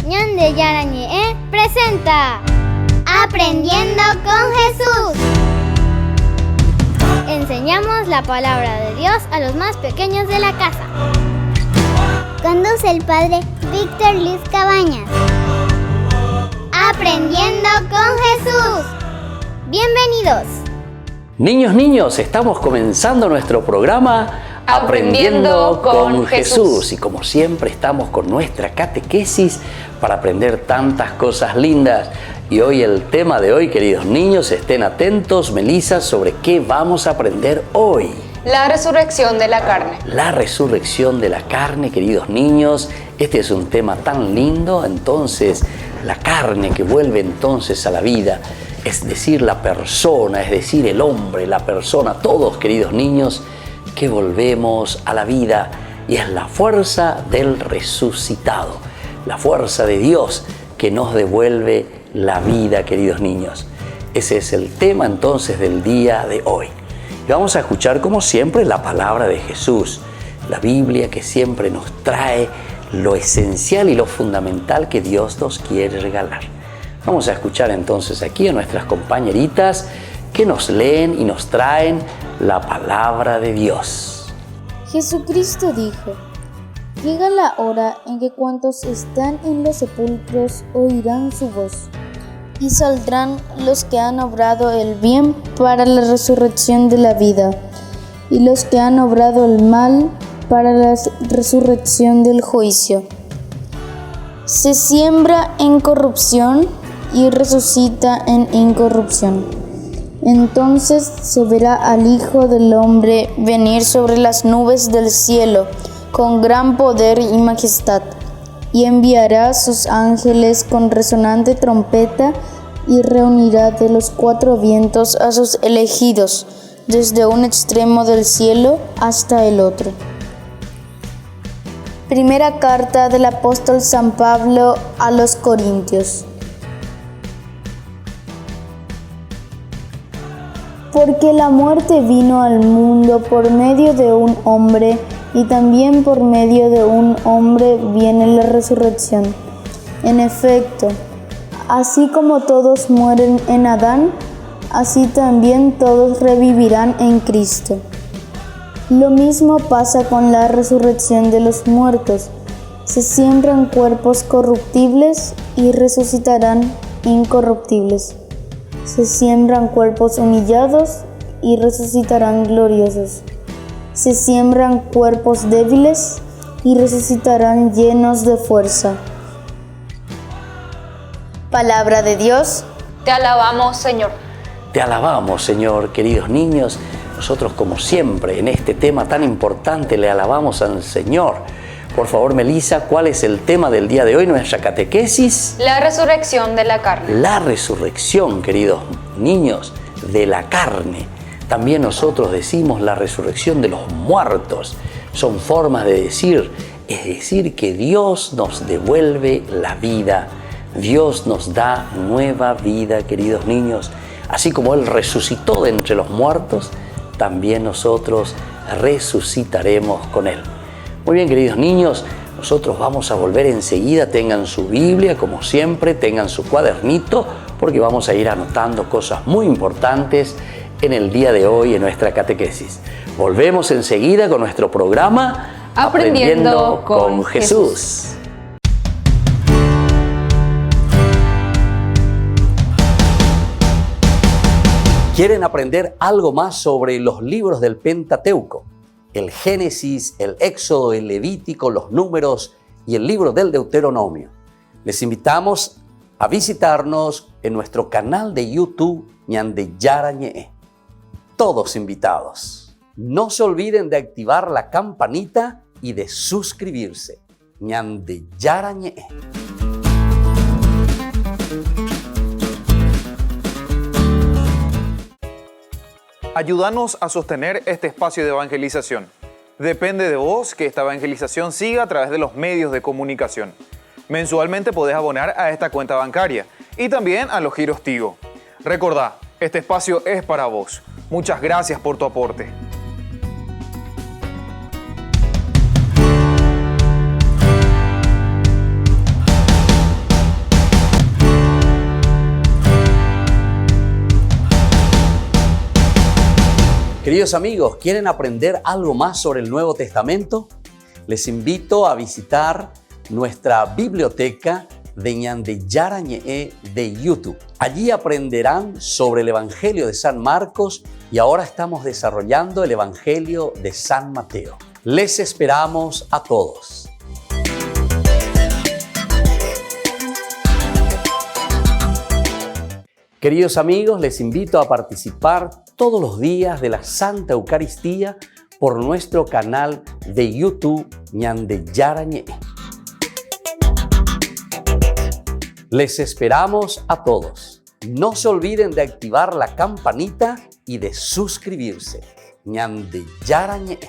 Ñande Yarañe presenta Aprendiendo con Jesús. Enseñamos la palabra de Dios a los más pequeños de la casa. Conduce el padre Víctor Luis Cabañas. Aprendiendo con Jesús. Bienvenidos. Niños, estamos comenzando nuestro programa Aprendiendo con Jesús. Y como siempre estamos con nuestra catequesis para aprender tantas cosas lindas. Y hoy el tema de hoy, queridos niños, estén atentos, Melissa, sobre qué vamos a aprender hoy. La resurrección de la carne. La resurrección de la carne, queridos niños. Este es un tema tan lindo. Entonces, la carne que vuelve entonces a la vida, es decir, la persona, es decir, el hombre, la persona, todos, queridos niños, que volvemos a la vida, y es la fuerza del resucitado, la fuerza de Dios que nos devuelve la vida, queridos niños. Ese es el tema entonces del día de hoy. Y vamos a escuchar como siempre la palabra de Jesús, la Biblia que siempre nos trae lo esencial y lo fundamental que Dios nos quiere regalar. Vamos a escuchar entonces aquí a nuestras compañeritas que nos leen y nos traen la palabra de Dios. Jesucristo dijo: llega la hora en que cuantos están en los sepulcros oirán su voz, y saldrán los que han obrado el bien para la resurrección de la vida, y los que han obrado el mal para la resurrección del juicio. Se siembra en corrupción y resucita en incorrupción. Entonces se verá al Hijo del Hombre venir sobre las nubes del cielo con gran poder y majestad, y enviará sus ángeles con resonante trompeta, y reunirá de los cuatro vientos a sus elegidos, desde un extremo del cielo hasta el otro. Primera carta del apóstol San Pablo a los Corintios. Porque la muerte vino al mundo por medio de un hombre, y también por medio de un hombre viene la resurrección. En efecto, así como todos mueren en Adán, así también todos revivirán en Cristo. Lo mismo pasa con la resurrección de los muertos. Se siembran cuerpos corruptibles y resucitarán incorruptibles. Se siembran cuerpos humillados y resucitarán gloriosos. Se siembran cuerpos débiles y resucitarán llenos de fuerza. Palabra de Dios. Te alabamos, Señor. Te alabamos, Señor, queridos niños. Nosotros, como siempre, en este tema tan importante, le alabamos al Señor. Por favor, Melissa, ¿cuál es el tema del día de hoy, nuestra catequesis? La resurrección de la carne. La resurrección, queridos niños, de la carne. También nosotros decimos la resurrección de los muertos. Son formas de decir, es decir, que Dios nos devuelve la vida. Dios nos da nueva vida, queridos niños. Así como Él resucitó de entre los muertos, también nosotros resucitaremos con Él. Muy bien, queridos niños, nosotros vamos a volver enseguida. Tengan su Biblia, como siempre, tengan su cuadernito, porque vamos a ir anotando cosas muy importantes en el día de hoy en nuestra catequesis. Volvemos enseguida con nuestro programa Aprendiendo con Jesús. ¿Quieren aprender algo más sobre los libros del Pentateuco? El Génesis, el Éxodo, el Levítico, los Números y el libro del Deuteronomio. Les invitamos a visitarnos en nuestro canal de YouTube Ñande Yarañe. Todos invitados. No se olviden de activar la campanita y de suscribirse. Ñande Yarañe. Ayúdanos a sostener este espacio de evangelización. Depende de vos que esta evangelización siga a través de los medios de comunicación. Mensualmente podés abonar a esta cuenta bancaria y también a los giros Tigo. Recordá, este espacio es para vos. Muchas gracias por tu aporte. Queridos amigos, ¿quieren aprender algo más sobre el Nuevo Testamento? Les invito a visitar nuestra biblioteca de Ñande Yarañe de YouTube. Allí aprenderán sobre el Evangelio de San Marcos y ahora estamos desarrollando el Evangelio de San Mateo. Les esperamos a todos. Queridos amigos, les invito a participar todos los días de la Santa Eucaristía por nuestro canal de YouTube Ñande Yarañe. Les esperamos a todos. No se olviden de activar la campanita y de suscribirse. Ñande Yarañe.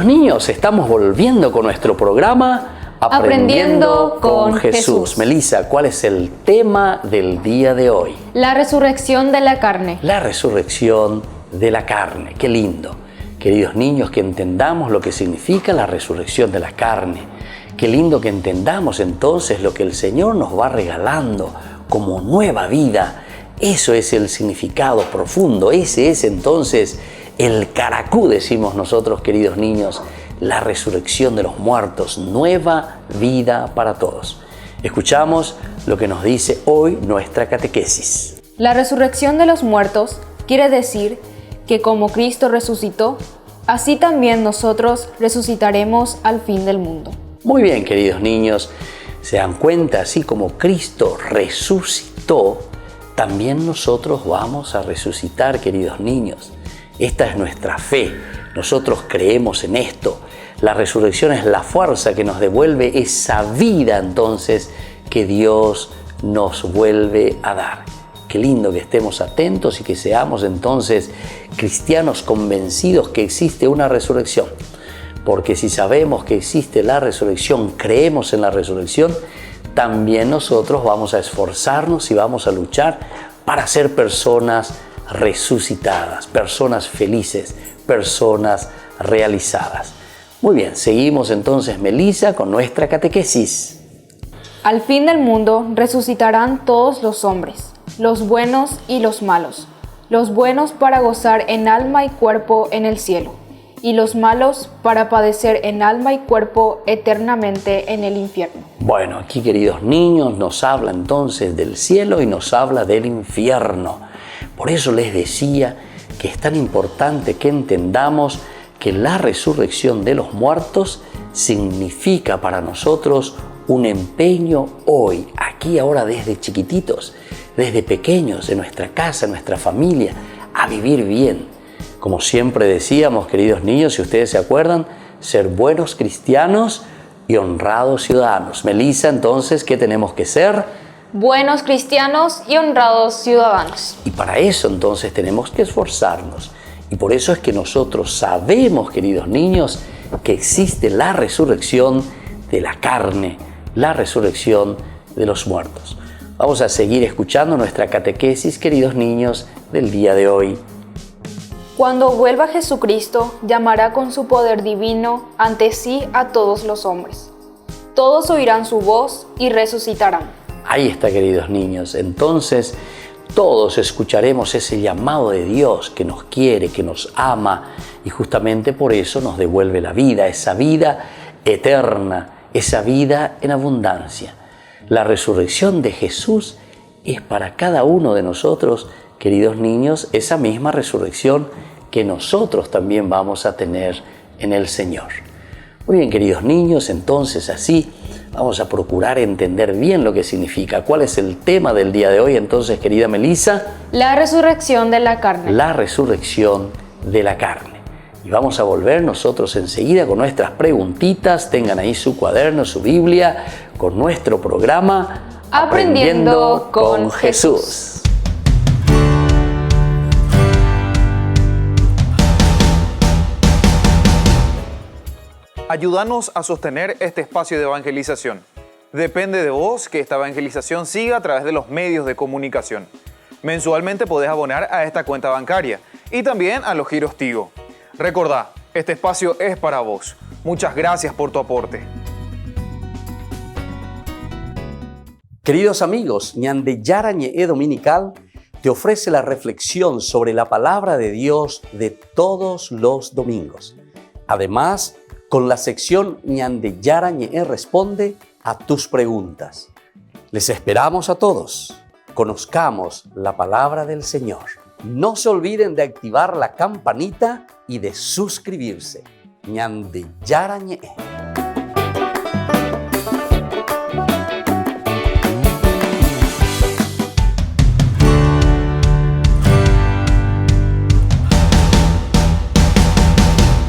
Niños, estamos volviendo con nuestro programa Aprendiendo con Jesús. Melissa, ¿cuál es el tema del día de hoy? La resurrección de la carne. La resurrección de la carne. Qué lindo. Queridos niños, que entendamos lo que significa la resurrección de la carne. Qué lindo que entendamos entonces lo que el Señor nos va regalando como nueva vida. Eso es el significado profundo. Ese es entonces el caracú, decimos nosotros, queridos niños, la resurrección de los muertos, nueva vida para todos. Escuchamos lo que nos dice hoy nuestra catequesis. La resurrección de los muertos quiere decir que como Cristo resucitó, así también nosotros resucitaremos al fin del mundo. Muy bien, queridos niños, se dan cuenta, así como Cristo resucitó, también nosotros vamos a resucitar, queridos niños. Esta es nuestra fe, nosotros creemos en esto. La resurrección es la fuerza que nos devuelve esa vida entonces que Dios nos vuelve a dar. Qué lindo que estemos atentos y que seamos entonces cristianos convencidos que existe una resurrección. Porque si sabemos que existe la resurrección, creemos en la resurrección, también nosotros vamos a esforzarnos y vamos a luchar para ser personas resucitadas, personas felices, personas realizadas. Muy bien, seguimos entonces, Melissa, con nuestra catequesis. Al fin del mundo resucitarán todos los hombres, los buenos y los malos. Los buenos para gozar en alma y cuerpo en el cielo, y los malos para padecer en alma y cuerpo eternamente en el infierno. Bueno, aquí, queridos niños, nos habla entonces del cielo y nos habla del infierno. Por eso les decía que es tan importante que entendamos que la resurrección de los muertos significa para nosotros un empeño hoy, aquí, ahora, desde chiquititos, desde pequeños, en nuestra casa, en nuestra familia, a vivir bien. Como siempre decíamos, queridos niños, si ustedes se acuerdan, ser buenos cristianos y honrados ciudadanos. Melissa, entonces, ¿qué tenemos que ser? Buenos cristianos y honrados ciudadanos. Y para eso entonces tenemos que esforzarnos. Y por eso es que nosotros sabemos, queridos niños, que existe la resurrección de la carne, la resurrección de los muertos. Vamos a seguir escuchando nuestra catequesis, queridos niños, del día de hoy. Cuando vuelva Jesucristo, llamará con su poder divino ante sí a todos los hombres. Todos oirán su voz y resucitarán. Ahí está, queridos niños. Entonces, todos escucharemos ese llamado de Dios que nos quiere, que nos ama y justamente por eso nos devuelve la vida, esa vida eterna, esa vida en abundancia. La resurrección de Jesús es para cada uno de nosotros, queridos niños, esa misma resurrección que nosotros también vamos a tener en el Señor. Muy bien, queridos niños, entonces así vamos a procurar entender bien lo que significa. ¿Cuál es el tema del día de hoy entonces, querida Melissa? La resurrección de la carne. La resurrección de la carne. Y vamos a volver nosotros enseguida con nuestras preguntitas. Tengan ahí su cuaderno, su Biblia, con nuestro programa Aprendiendo con Jesús. Ayúdanos a sostener este espacio de evangelización. Depende de vos que esta evangelización siga a través de los medios de comunicación. Mensualmente podés abonar a esta cuenta bancaria y también a los giros Tigo. Recordá, Este espacio es para vos. Muchas gracias por tu aporte. Queridos amigos, Ñande Yara Ñe'e Dominical te ofrece la reflexión sobre la palabra de Dios de todos los domingos. Además, con la sección Ñande Yara Ñe'e responde a tus preguntas. Les esperamos a todos. Conozcamos la palabra del Señor. No se olviden de activar la campanita y de suscribirse. Ñande Yara Ñe'e.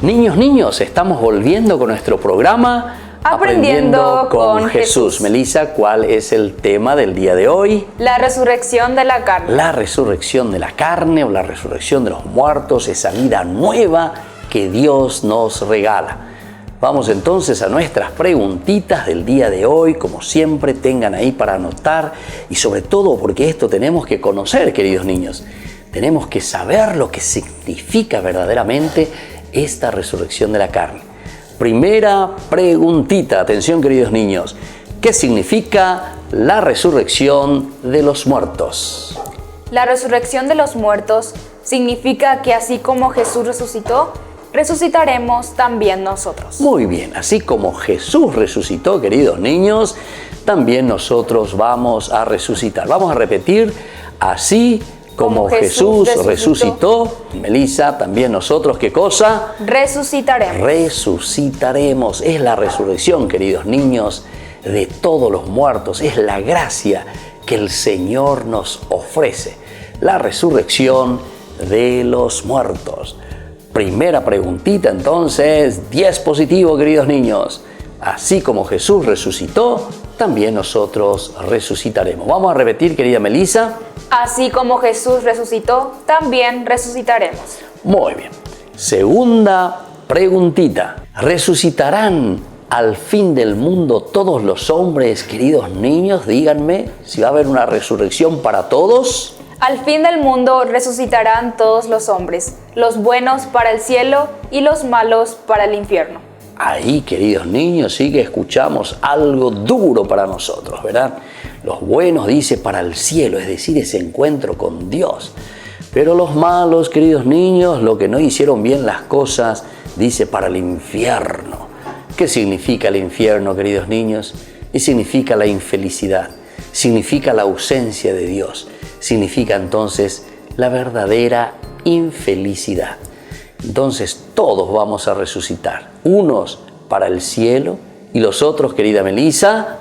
Niños, estamos volviendo con nuestro programa Aprendiendo con Jesús. Melissa, ¿cuál es el tema del día de hoy? La resurrección de la carne. La resurrección de la carne o la resurrección de los muertos, esa vida nueva que Dios nos regala. Vamos entonces a nuestras preguntitas del día de hoy, como siempre tengan ahí para anotar y sobre todo porque esto tenemos que conocer, queridos niños. Tenemos que saber lo que significa verdaderamente esta resurrección de la carne. Primera preguntita, atención queridos niños, ¿qué significa la resurrección de los muertos? La resurrección de los muertos significa que así como Jesús resucitó, resucitaremos también nosotros. Muy bien, así como Jesús resucitó, queridos niños, también nosotros vamos a resucitar. Vamos a repetir, así como Jesús resucitó, Melissa, también nosotros, ¿qué cosa? Resucitaremos. Resucitaremos. Es la resurrección, queridos niños, de todos los muertos. Es la gracia que el Señor nos ofrece. La resurrección de los muertos. Primera preguntita, entonces, 10 positivo, queridos niños. Así como Jesús resucitó, también nosotros resucitaremos. Vamos a repetir, querida Melissa. Así como Jesús resucitó, también resucitaremos. Muy bien. Segunda preguntita. ¿Resucitarán al fin del mundo todos los hombres, queridos niños? Díganme si va a haber una resurrección para todos. Al fin del mundo resucitarán todos los hombres, los buenos para el cielo y los malos para el infierno. Ahí, queridos niños, sí que escuchamos algo duro para nosotros, ¿verdad? Los buenos, dice, para el cielo, es decir, ese encuentro con Dios. Pero los malos, queridos niños, los que no hicieron bien las cosas, dice, para el infierno. ¿Qué significa el infierno, queridos niños? Y significa la infelicidad, significa la ausencia de Dios, significa entonces la verdadera infelicidad. Entonces todos vamos a resucitar, unos para el cielo y los otros, querida Melissa,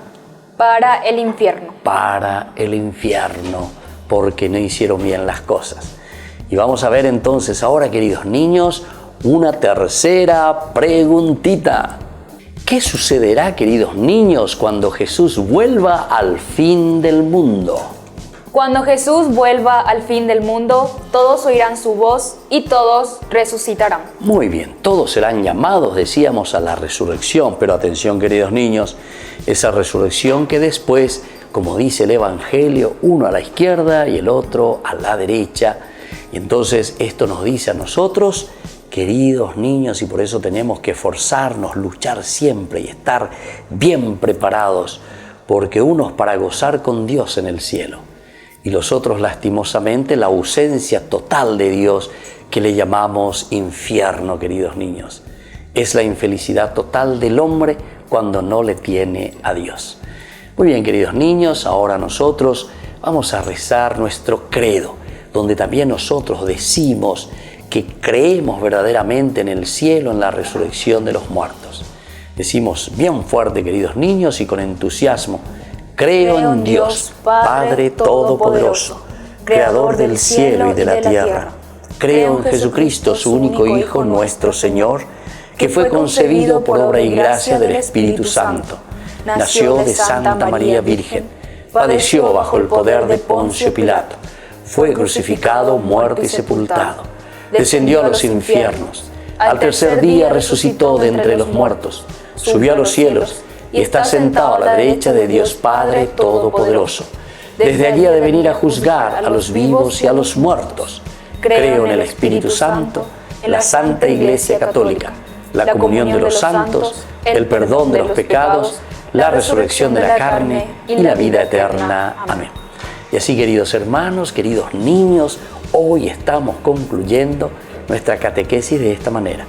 para el infierno. Para el infierno, porque no hicieron bien las cosas. Y vamos a ver entonces ahora, queridos niños, una tercera preguntita. ¿Qué sucederá, queridos niños, cuando Jesús vuelva al fin del mundo? Cuando Jesús vuelva al fin del mundo, todos oirán su voz y todos resucitarán. Muy bien, todos serán llamados, decíamos, a la resurrección, pero atención, queridos niños, esa resurrección que después, como dice el Evangelio, uno a la izquierda y el otro a la derecha. Y entonces esto nos dice a nosotros, queridos niños, y por eso tenemos que esforzarnos, luchar siempre y estar bien preparados, porque unos para gozar con Dios en el cielo, y los otros, lastimosamente, la ausencia total de Dios que le llamamos infierno, queridos niños. Es la infelicidad total del hombre cuando no le tiene a Dios. Muy bien, queridos niños, ahora nosotros vamos a rezar nuestro credo, donde también nosotros decimos que creemos verdaderamente en el cielo, en la resurrección de los muertos. Decimos bien fuerte, queridos niños, y con entusiasmo: creo en Dios, Padre Todopoderoso, Creador del cielo y de la tierra. Creo en Jesucristo, su único Hijo, nuestro Señor, que fue concebido por obra y gracia del Espíritu Santo. Nació de Santa María Virgen, padeció bajo el poder de Poncio Pilato, fue crucificado, muerto y sepultado, descendió a los infiernos, al tercer día resucitó de entre los muertos, subió a los cielos y está sentado a la derecha de Dios Padre Todopoderoso. Desde allí ha de venir a juzgar a los vivos y a los muertos. Creo en el Espíritu Santo, la Santa Iglesia Católica, la comunión de los santos, el perdón de los pecados, la resurrección de la carne y la vida eterna. Amén. Y así, queridos hermanos, queridos niños, hoy estamos concluyendo nuestra catequesis de esta manera.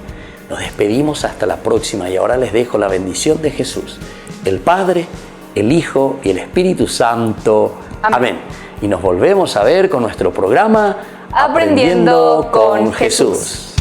Nos despedimos hasta la próxima y ahora les dejo la bendición de Jesús, el Padre, el Hijo y el Espíritu Santo. Amén. Y nos volvemos a ver con nuestro programa Aprendiendo con Jesús.